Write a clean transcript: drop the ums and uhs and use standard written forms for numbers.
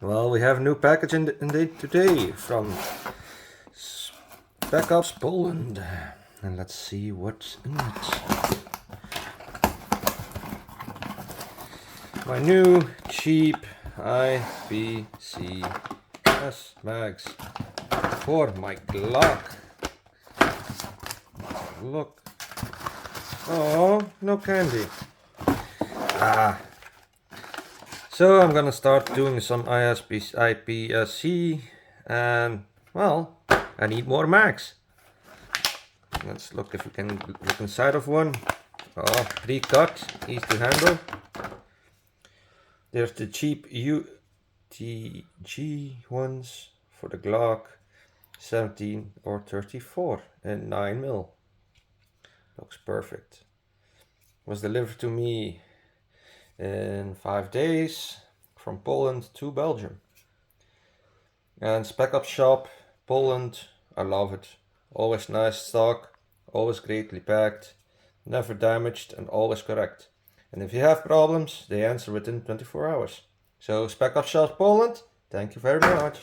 Well, we have a new package indeed today from Spec Ops Poland. And let's see what's in it. My new cheap IBCS mags for my Glock. Look. Oh, no candy. So I'm gonna start doing some IPSC, and well, I need more mags. Let's look if we can look inside of one. Oh, pre-cut, easy to handle. There's the cheap UTG ones for the Glock 17 or 34 in 9mm. Looks perfect. Was delivered to me in 5 days from Poland to Belgium. And Spec Ops Shop, Poland, I love it. Always nice stock, always greatly packed, never damaged and always correct. And if you have problems, they answer within 24 hours. So Spec Ops Shop Poland, thank you very much.